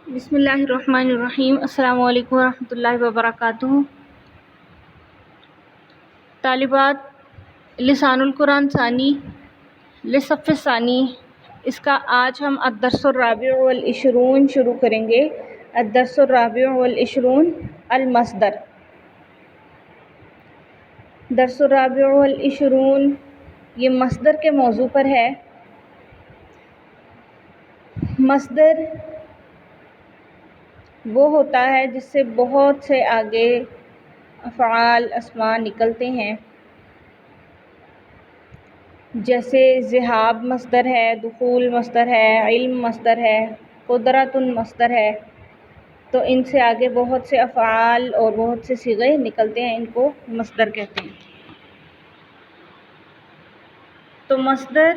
بسم اللہ الرحمن الرحیم۔ السلام علیکم ورحمۃ اللہ وبرکاتہ۔ طالبات لسان القرآن ثانی لصف ثانی، اس کا آج ہم الدرس الرابع والعشرون شروع کریں گے۔ الدرس الرابع والعشرون المصدر۔ درس الرابع والعشرون یہ مصدر کے موضوع پر ہے۔ مصدر وہ ہوتا ہے جس سے بہت سے آگے افعال اسماء نکلتے ہیں، جیسے ذہاب مصدر ہے، دخول مصدر ہے، علم مصدر ہے، قدرت مصدر ہے۔ تو ان سے آگے بہت سے افعال اور بہت سے صیغے نکلتے ہیں، ان کو مصدر کہتے ہیں۔ تو مصدر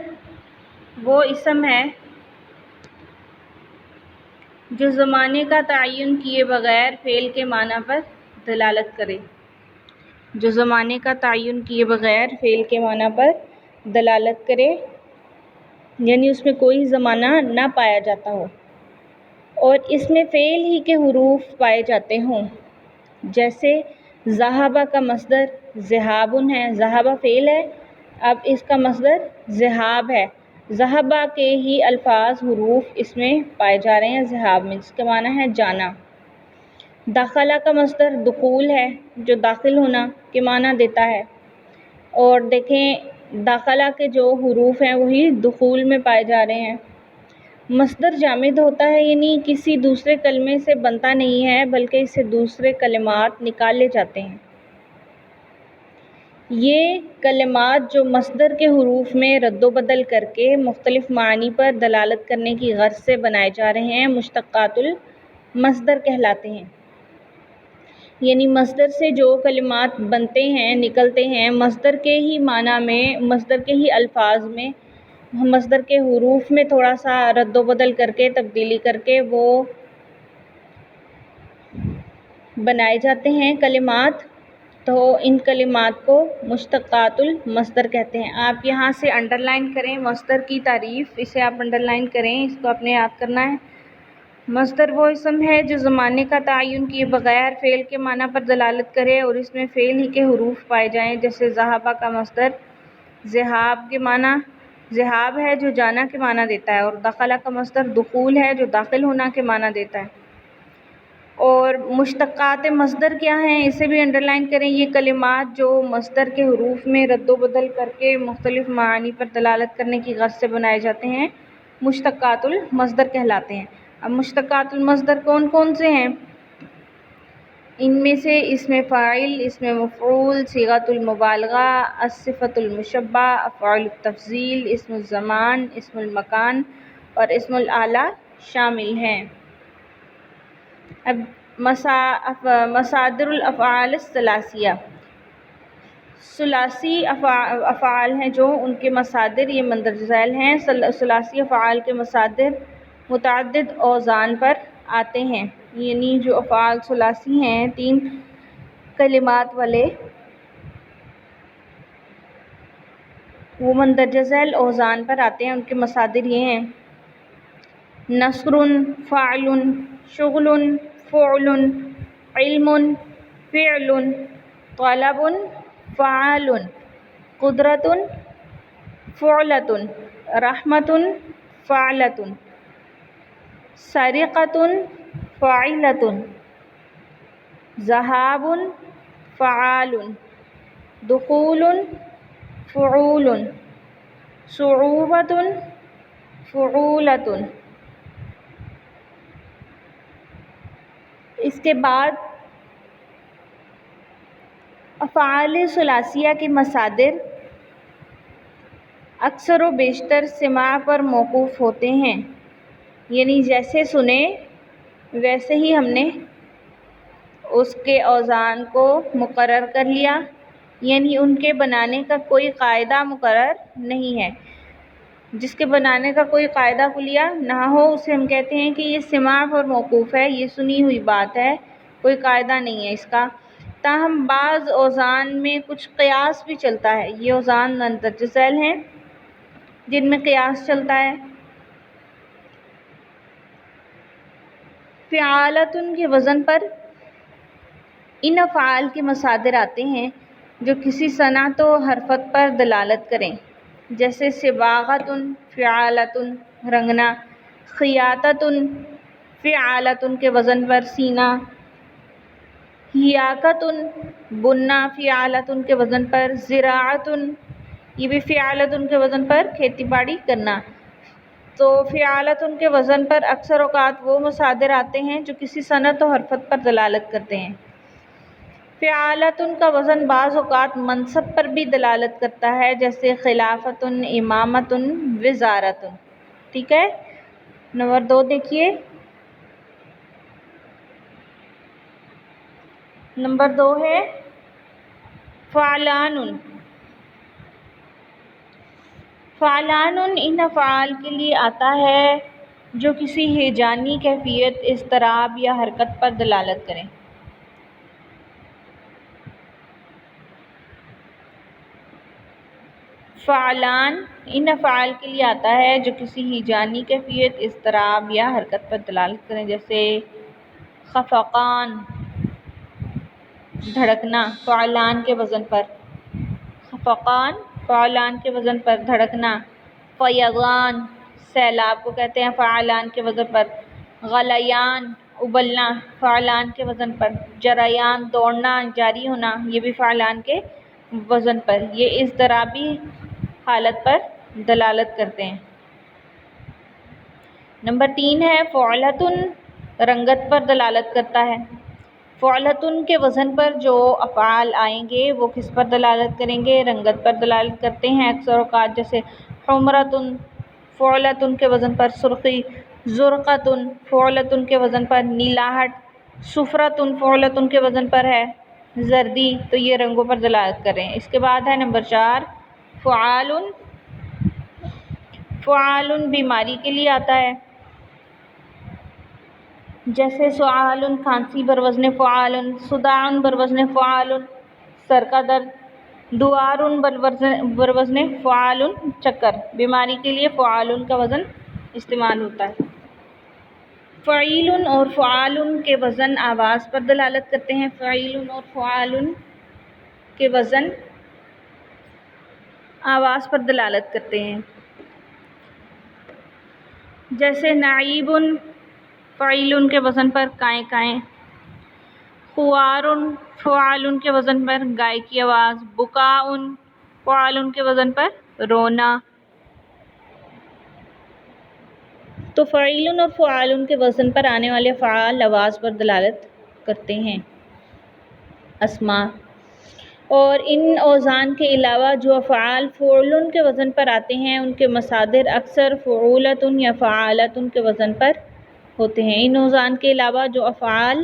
وہ اسم ہے جو زمانے کا تعین کیے بغیر فعل کے معنی پر دلالت کرے۔ جو زمانے کا تعین کیے بغیر فعل کے معنی پر دلالت کرے، یعنی اس میں کوئی زمانہ نہ پایا جاتا ہو اور اس میں فعل ہی کے حروف پائے جاتے ہوں، جیسے ذہبہ کا مصدر ذہابن ہے، ذہبہ فعل ہے، اب اس کا مصدر ذہاب ہے۔ ذہبہ کے ہی الفاظ حروف اس میں پائے جا رہے ہیں ذہاب میں، جس کا معنی ہے جانا۔ داخلہ کا مصدر دخول ہے، جو داخل ہونا کے معنی دیتا ہے، اور دیکھیں داخلہ کے جو حروف ہیں وہی دخول میں پائے جا رہے ہیں۔ مصدر جامد ہوتا ہے، یعنی کسی دوسرے کلمے سے بنتا نہیں ہے بلکہ اس سے دوسرے کلمات نکالے جاتے ہیں۔ یہ کلمات جو مصدر کے حروف میں رد و بدل کر کے مختلف معانی پر دلالت کرنے کی غرض سے بنائے جا رہے ہیں، مشتقات المصدر کہلاتے ہیں۔ یعنی مصدر سے جو کلمات بنتے ہیں، نکلتے ہیں، مصدر کے ہی معنی میں، مصدر کے ہی الفاظ میں، مصدر کے حروف میں تھوڑا سا رد و بدل کر کے، تبدیلی کر کے وہ بنائے جاتے ہیں کلمات، تو ان کلمات کو مشتقات المصدر کہتے ہیں۔ آپ یہاں سے انڈر لائن کریں مصدر کی تعریف، اسے آپ انڈر لائن کریں، اس کو آپ نے یاد کرنا ہے۔ مصدر وہ اسم ہے جو زمانے کا تعین کیے بغیر فعل کے معنی پر دلالت کرے اور اس میں فعل ہی کے حروف پائے جائیں، جیسے ذہبہ کا مصدر ذہاب کے معنی ذہاب ہے جو جانا کے معنی دیتا ہے، اور دخلہ کا مصدر دخول ہے جو داخل ہونا کے معنی دیتا ہے۔ اور مشتقات مصدر کیا ہیں، اسے بھی انڈر لائن کریں۔ یہ کلمات جو مصدر کے حروف میں رد و بدل کر کے مختلف معانی پر دلالت کرنے کی غرض سے بنائے جاتے ہیں، مشتقات المصدر کہلاتے ہیں۔ اب مشتقات المصدر کون کون سے ہیں؟ ان میں سے اسم فاعل، اسم مفعول، صیغۃ المبالغہ، الصفۃ المشبہ، افعال التفضیل، اسم الزمان، اسم المکان اور اسم الآلہ شامل ہیں۔ اب مصادر الافعال الثلاثیہ، ثلاثی افعال ہیں جو ان کے مصادر یہ مندرجہ ذیل ہیں۔ ثلاثی افعال کے مصادر متعدد اوزان پر آتے ہیں، یعنی جو افعال ثلاثی ہیں، 3 کلمات والے، وہ مندرجہ ذیل اوزان پر آتے ہیں۔ ان کے مصادر یہ ہیں: نصر، فعل، شغل، فعل، علم، فعل، طلب، فعال، قدرت، فعلۃ، رحمۃ، فعلۃ، سرقۃ، فاعلۃ، ذہاب، فعال، دخول، فعول، صعوبۃ، فعولۃ۔ اس کے بعد افعال ثلاثیہ کے مصادر اکثر و بیشتر سماع پر موقوف ہوتے ہیں، یعنی جیسے سنے ویسے ہی ہم نے اس کے اوزان کو مقرر کر لیا، یعنی ان کے بنانے کا کوئی قاعدہ مقرر نہیں ہے۔ جس کے بنانے کا کوئی قاعدہ کلیہ نہ ہو اسے ہم کہتے ہیں کہ یہ سماع پر موقوف ہے، یہ سنی ہوئی بات ہے، کوئی قاعدہ نہیں ہے اس کا۔ تاہم بعض اوزان میں کچھ قیاس بھی چلتا ہے، یہ اوزان مندرجہ ذیل ہیں جن میں قیاس چلتا ہے۔ فعالتن کے وزن پر ان افعال کے مصادر آتے ہیں جو کسی صنعت و حرفت پر دلالت کریں، جیسے صباغتن فعالتن رنگنا، خیاطتن فعالتن کے وزن پر سینا، ہیاکتن بننا فعالتن کے وزن پر، زراعتن یہ بھی فعالتن کے وزن پر کھیتی باڑی کرنا۔ تو فعالتن کے وزن پر اکثر اوقات وہ مصادر آتے ہیں جو کسی صنعت و حرفت پر دلالت کرتے ہیں۔ فعالتن کا وزن بعض اوقات منصب پر بھی دلالت کرتا ہے، جیسے خلافتن، امامتن، وزارتن۔ ٹھیک ہے، نمبر 2 دیکھیے۔ نمبر 2 ہے فعلان۔ فعلان ان افعال کے لیے آتا ہے جو کسی ہیجانی کیفیت، اضطراب یا حرکت پر دلالت کریں۔ فعلان ان افعال کے لیے آتا ہے جو کسی ہیجانی کیفیت، اضطراب یا حرکت پر دلالت کریں، جیسے خفقان دھڑکنا فعلان کے وزن پر، خفقان فعلان کے وزن پر دھڑکنا، فیضان سیلاب کو کہتے ہیں فعلان کے وزن پر، غلیان ابلنا فعلان کے وزن پر، جریان دوڑنا جاری ہونا یہ بھی فعلان کے وزن پر، یہ اضطرابی حالت پر دلالت کرتے ہیں۔ نمبر 3 ہے فعلتن رنگت پر دلالت کرتا ہے۔ فعلتن کے وزن پر جو افعال آئیں گے وہ کس پر دلالت کریں گے؟ رنگت پر دلالت کرتے ہیں اکثر اوقات، جیسے حمرتن فعلتن کے وزن پر سرخی، زرقتن فعلتن کے وزن پر نیلاہٹ، صفرتن فعلتن کے وزن پر ہے زردی، تو یہ رنگوں پر دلالت کر رہے ہیں۔ اس کے بعد ہے نمبر 4 فعالن۔ فعالن بیماری کے لیے آتا ہے، جیسے سعالن کھانسی بروزن فعالن، صداعن بروزن فعالن سر کا درد، دوارن بروزن فعالن چکر، بیماری کے لیے فعالن کا وزن استعمال ہوتا ہے۔ فعیلن اور فعالن کے وزن آواز پر دلالت کرتے ہیں۔ فعیلن اور فعالن کے وزن آواز پر دلالت کرتے ہیں، جیسے نعیبن فعیلن کے وزن پر کائیں کائیں، خوارن فعالن کے وزن پر گائے کی آواز، بکاؤن فعالن کے وزن پر رونا۔ تو فعیلن اور فعالن کے وزن پر آنے والے افعال آواز پر دلالت کرتے ہیں، اسماء۔ اور ان اوزان کے علاوہ جو افعال فعلن کے وزن پر آتے ہیں ان کے مصادر اکثر فعولتن یا فعالتن کے وزن پر ہوتے ہیں۔ ان اوزان کے علاوہ جو افعال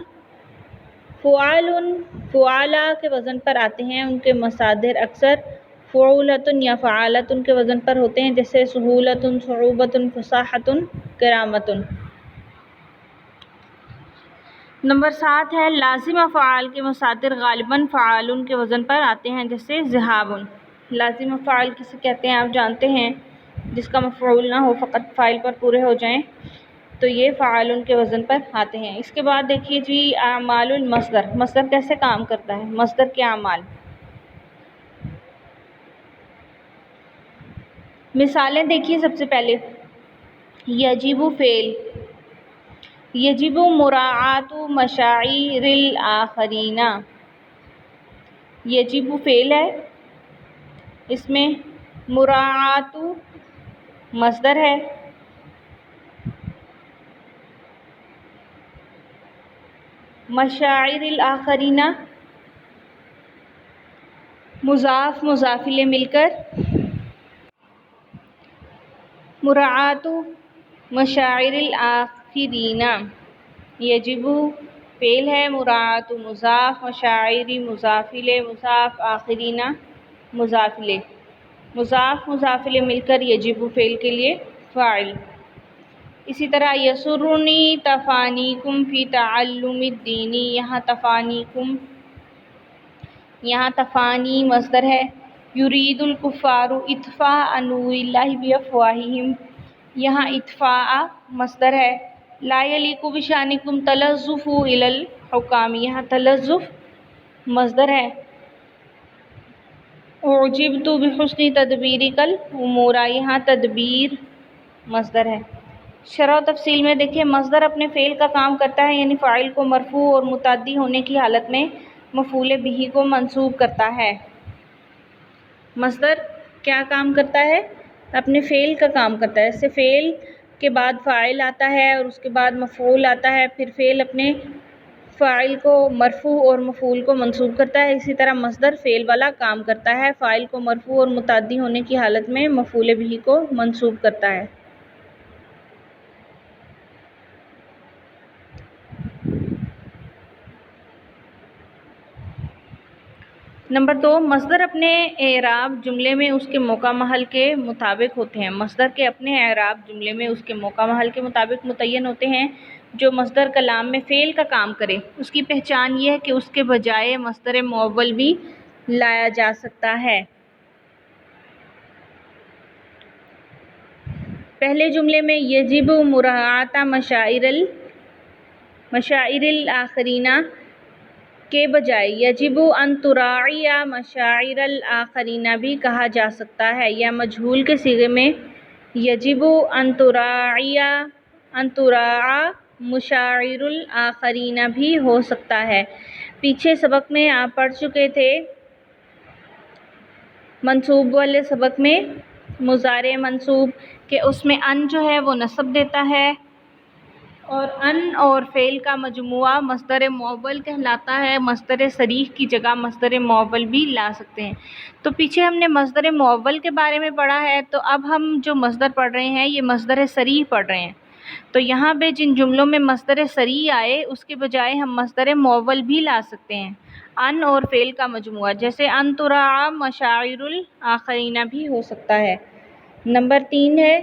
فعالن فعالہ کے وزن پر آتے ہیں ان کے مصادر اکثر فعولتن یا فعالتن کے وزن پر ہوتے ہیں، جیسے سہولتن، صعوبتن، فصاحتن، کرامتن۔ نمبر 7 ہے لازم افعال کے مصادر غالباً فعالن کے وزن پر آتے ہیں، جیسے ذہابن۔ لازم افعال کسے کہتے ہیں آپ جانتے ہیں، جس کا مفعول نہ ہو فقط فاعل پر پورے ہو جائیں، تو یہ فعالن کے وزن پر آتے ہیں۔ اس کے بعد دیکھیے جی اعمال المصدر، مصدر کیسے کام کرتا ہے، مصدر کے اعمال۔ مثالیں دیکھیے سب سے پہلے، یجب فعل، یجب مراعات مشاعر الآخرین، یجب فعل ہے، اس میں مراعات مصدر ہے، مشاعر الآخرین مضاف مضاف الیہ مل کر مراعات مشاعر الآخرین، یجب فعل ہے، مراعات مضاف، مشاعر مضاف الیہ، مضاف آخرین مضاف الیہ، مضاف مضاف الیہ مل کر یجب فعل کے لیے فاعل۔ اسی طرح یسرنی تفانیکم فی تعلم الدین، یہاں تفانیکم، یہاں تفانی مصدر ہے، یرید الکفار اطفاء نور اللہ بافواہہم، یہاں اطفاء مصدر ہے، لا یلیق بشانکم تلزف الی الحکام، یہاں تلزف مصدر ہے. اعجبت بحسن تدبیرک الامور، یہاں تدبیر مصدر ہے. شرح و تفصیل میں دیکھیں، مصدر اپنے فعل کا کام کرتا ہے، یعنی فاعل کو مرفوع اور متعدی ہونے کی حالت میں مفعول بہ کو منصوب کرتا ہے. مصدر کیا کام کرتا ہے؟ اپنے فعل کا کام کرتا ہے. جیسے فعل کے بعد فاعل آتا ہے اور اس کے بعد مفعول آتا ہے، پھر فعل اپنے فاعل کو مرفوع اور مفعول کو منصوب کرتا ہے. اسی طرح مصدر فعل والا کام کرتا ہے، فاعل کو مرفوع اور متعدی ہونے کی حالت میں مفعول بہ کو منصوب کرتا ہے. نمبر 2، مصدر اپنے اعراب جملے میں اس کے موقع محل کے مطابق ہوتے ہیں. مصدر کے اپنے اعراب جملے میں اس کے موقع محل کے مطابق متعین ہوتے ہیں. جو مصدر کلام میں فعل کا کام کرے، اس کی پہچان یہ ہے کہ اس کے بجائے مصدر معول بھی لایا جا سکتا ہے. پہلے جملے میں یجب مراعات مشاعر الآخرین کے بجائے یجب ان تراعی مشاعر الآخرین بھی کہا جا سکتا ہے، یا مجہول کے صیغے میں یجب ان تراعی مشاعر الآخرین بھی ہو سکتا ہے. پیچھے سبق میں آپ پڑھ چکے تھے، منصوب والے سبق میں، مضارع منصوب کہ اس میں ان جو ہے وہ نصب دیتا ہے، اور ان اور فعل کا مجموعہ مصدر معول کہلاتا ہے. مصدر صریح کی جگہ مصدر معول بھی لا سکتے ہیں. تو پیچھے ہم نے مصدر معول کے بارے میں پڑھا ہے، تو اب ہم جو مصدر پڑھ رہے ہیں یہ مصدر صریح پڑھ رہے ہیں. تو یہاں پہ جن جملوں میں مصدر صریح آئے، اس کے بجائے ہم مصدر معول بھی لا سکتے ہیں، ان اور فعل کا مجموعہ. جیسے ان تراعی مشاعر الآخرین بھی ہو سکتا ہے. نمبر 3 ہے،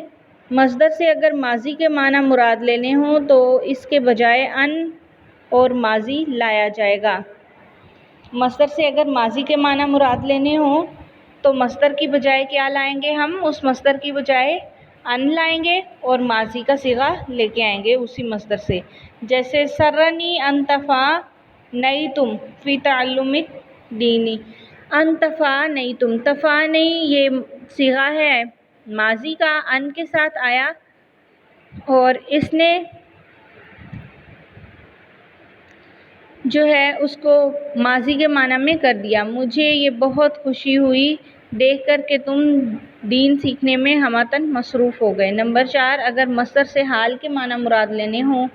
مصدر سے اگر ماضی کے معنی مراد لینے ہوں تو اس کے بجائے ان اور ماضی لایا جائے گا. مصدر سے اگر ماضی کے معنی مراد لینے ہوں تو مصدر کی بجائے کیا لائیں گے؟ ہم اس مصدر کی بجائے ان لائیں گے اور ماضی کا صیغہ لے کے آئیں گے اسی مصدر سے. جیسے سرنی ان تفانیتم فی تعلم الدین، ان تفانیتم، تفانی یہ صیغہ ہے ماضی کا، ان کے ساتھ آیا اور اس نے جو ہے اس کو ماضی کے معنی میں کر دیا. مجھے یہ بہت خوشی ہوئی دیکھ کر کہ تم دین سیکھنے میں ہمتاً مصروف ہو گئے. نمبر 4، اگر مصدر سے حال کے معنی مراد لینے ہوں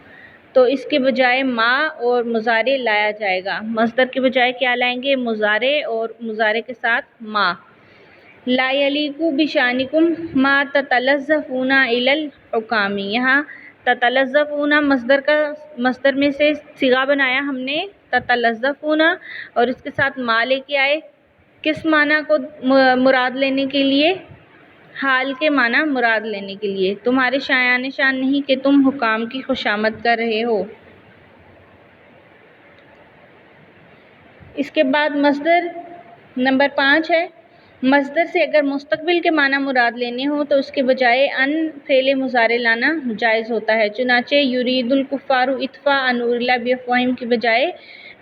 تو اس کے بجائے ما اور مضارع لایا جائے گا. مصدر کے بجائے کیا لائیں گے؟ مضارع، اور مضارع کے ساتھ ما. لا یلیق بشانکم ما تتلزفون الی الحکام، یہاں تتلزفون مصدر میں سے صیغہ بنایا ہم نے تتلزفون اور اس کے ساتھ ما لے کے آئے. کس معنی کو مراد لینے کے لیے؟ حال کے معنی مراد لینے کے لیے. تمہارے شایان شان نہیں کہ تم حکام کی خوشامد کر رہے ہو. اس کے بعد مصدر نمبر 5 ہے، مصدر سے اگر مستقبل کے معنی مراد لینے ہوں تو اس کے بجائے ان فعل مضارع لانا جائز ہوتا ہے. چنانچہ یرید الکفار اطفاء نور اللہ بافواہہم کی بجائے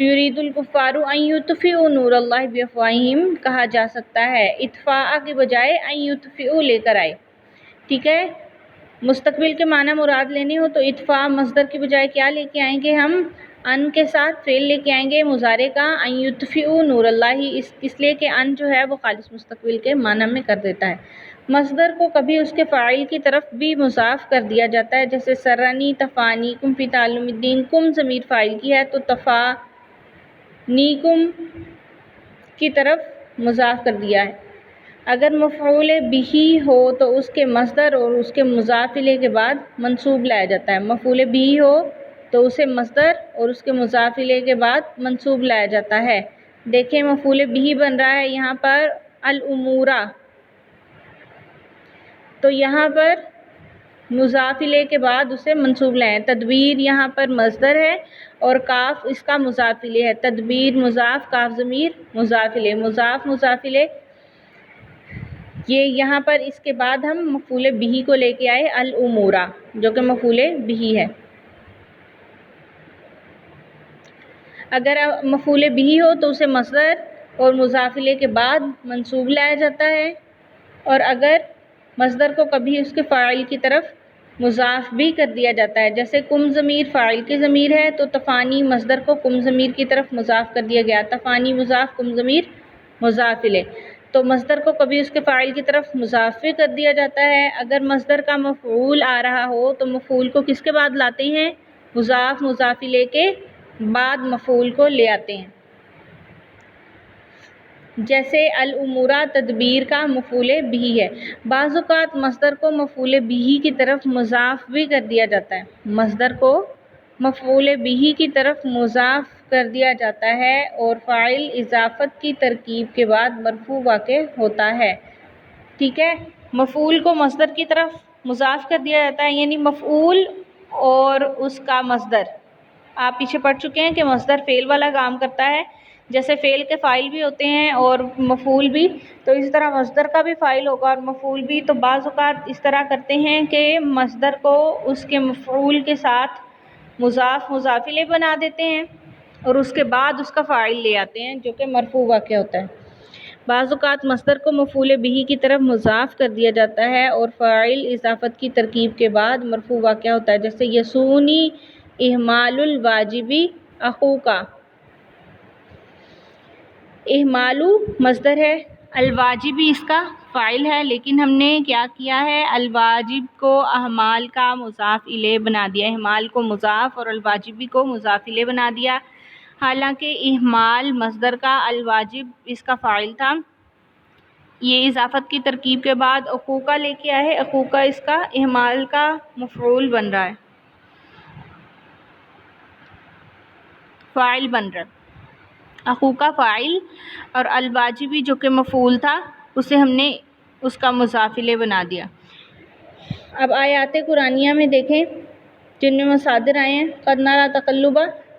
یرید الکفار ان یطفئوا نور اللہ بافواہہم کہا جا سکتا ہے. اطفاء کے بجائے ان یطفئوا لے کر آئے. ٹھیک ہے، مستقبل کے معنی مراد لینے ہو تو اطفاء مصدر کی بجائے کیا لے کے آئیں گے؟ ہم ان کے ساتھ فعل لے کے آئیں گے مضارع کا، ان یطفئوا نور اللہ، اس لیے کہ ان جو ہے وہ خالص مستقبل کے معنی میں کر دیتا ہے. مصدر کو کبھی اس کے فاعل کی طرف بھی مضاف کر دیا جاتا ہے، جیسے سرنی تفانیکم فی تعلم الدین، کم ضمیر فاعل کی ہے تو تفانیکم کی طرف مضاف کر دیا ہے. اگر مفعول بہ ہو تو اس کے مصدر اور اس کے مضاف الیہ کے بعد منصوب لایا جاتا ہے. مفعول بہ ہو تو اسے مصدر اور اس کے مضاف الیہ کے بعد منصوب لایا جاتا ہے. دیکھیں مفعول بہ بن رہا ہے یہاں پر الامور، تو یہاں پر مضاف الیہ کے بعد اسے منصوب لائیں. تدبیر یہاں پر مصدر ہے اور کاف اس کا مضاف الیہ ہے. تدبیر مضاف، کاف ضمیر مضاف الیہ، مضاف الیہ. یہ یہاں پر اس کے بعد ہم مفعول بہ کو لے کے آئے الامور، جو کہ مفعول بہ ہے. اگر مفعول بھی ہو تو اسے مصدر اور مضاف الیہ کے بعد منصوب لایا جاتا ہے، اور اگر مصدر کو کبھی اس کے فاعل کی طرف مضاف بھی کر دیا جاتا ہے، جیسے کم ضمیر فاعل کی ضمیر ہے تو تفانی مصدر کو کم ضمیر کی طرف مضاف کر دیا گیا، تفانی مضاف کم ضمیر مضاف الیہ، تو مصدر کو کبھی اس کے فاعل کی طرف مضاف بھی کر دیا جاتا ہے۔ اگر مصدر کا مفعول آ رہا ہو تو مفعول کو کس کے بعد لاتے ہیں؟ مضاف مضاف الیہ کے بعد مفعول کو لے آتے ہیں، جیسے الامورا تدبیر کا مفعول بھی ہے۔ بعض اوقات مصدر کو مفعول بھی کی طرف مضاف بھی کر دیا جاتا ہے، مصدر کو مفعول بھی کی طرف مضاف کر دیا جاتا ہے اور فاعل اضافت کی ترکیب کے بعد مرفوع واقع ہوتا ہے، ٹھیک ہے۔ مفعول کو مصدر کی طرف مضاف کر دیا جاتا ہے، یعنی مفعول اور اس کا مصدر، آپ پیچھے پڑھ چکے ہیں کہ مصدر فعل والا کام کرتا ہے، جیسے فعل کے فاعل بھی ہوتے ہیں اور مفعول بھی، تو اس طرح مصدر کا بھی فاعل ہوگا اور مفعول بھی۔ تو بعض اوقات اس طرح کرتے ہیں کہ مصدر کو اس کے مفعول کے ساتھ مضاف مضاف الیہ بنا دیتے ہیں اور اس کے بعد اس کا فاعل لے آتے ہیں جو کہ مرفوع واقع ہوتا ہے۔ بعض اوقات مصدر کو مفعول بھی کی طرف مضاف کر دیا جاتا ہے اور فاعل اضافت کی ترکیب کے بعد مرفوع واقع ہوتا ہے، جیسے یسونی اہمال الواجبی اخوکا، اہمالو مصدر ہے، الواجبی اس کا فاعل ہے، لیکن ہم نے کیا کیا ہے؟ الواجب کو اہمال کا مضاف الیہ بنا دیا، اہمال کو مضاف اور الواجبی کو مضاف الیہ بنا دیا، حالانکہ اہمال مصدر کا، الواجب اس کا فاعل تھا۔ یہ اضافت کی ترکیب کے بعد اخوکا لے کے آئے، اخوکا اس کا اہمال کا مفعول بن رہا ہے، فاعل بن رہا ہے، اخوکا فاعل، اور الواجبی جو کہ مفعول تھا اسے ہم نے اس کا مضاف الیہ بنا دیا۔ اب آیات قرآنیہ میں دیکھیں جن میں مصادر آئے ہیں، قد نری تقلب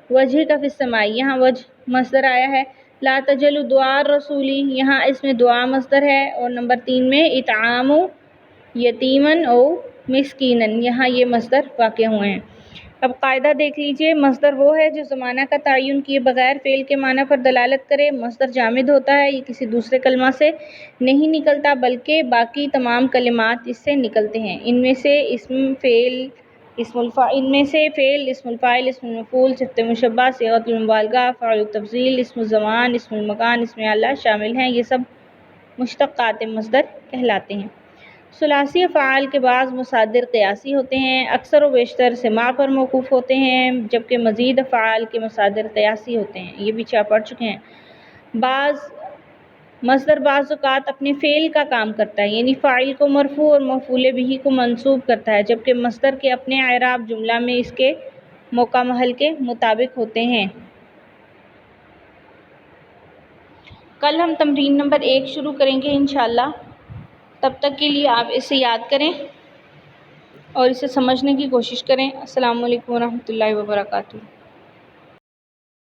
وجہک فی السماء، یہاں وجہ مصدر آیا ہے، لا تجعلوا دعاء الرسول، یہاں اس میں دعا مصدر ہے، اور نمبر 3 میں اطعام یتیما او مسکینا، یہاں یہ مصدر واقع ہوئے ہیں۔ اب قاعدہ دیکھ لیجئے، مصدر وہ ہے جو زمانہ کا تعین کیے بغیر فعل کے معنی پر دلالت کرے، مصدر جامد ہوتا ہے، یہ کسی دوسرے کلمہ سے نہیں نکلتا بلکہ باقی تمام کلمات اس سے نکلتے ہیں، ان میں سے فعل، اسم الفاعل، اسم المفعول، صفت مشبہ، صیغۃ المبالغہ، افعال التفضیل، اسم الزمان، اسم المکان، اسم اعلیٰ شامل ہیں، یہ سب مشتقات مصدر کہلاتے ہیں۔ ثلاثی افعال کے بعض مصادر قیاسی ہوتے ہیں، اکثر و بیشتر سماع پر موقوف ہوتے ہیں، جبکہ مزید افعال کے مصادر قیاسی ہوتے ہیں، یہ بھی آپ پڑھ چکے ہیں۔ مصدر بعض اوقات اپنے فعل کا کام کرتا ہے، یعنی فاعل کو مرفوع اور مفعول بھی کو منصوب کرتا ہے، جبکہ مصدر کے اپنے اعراب جملہ میں اس کے موقع محل کے مطابق ہوتے ہیں۔ کل ہم تمرین نمبر 1 شروع کریں گے انشاءاللہ، تب تک کے لیے آپ اسے یاد کریں اور اسے سمجھنے کی کوشش کریں۔ السلام علیکم ورحمۃ اللہ وبرکاتہ۔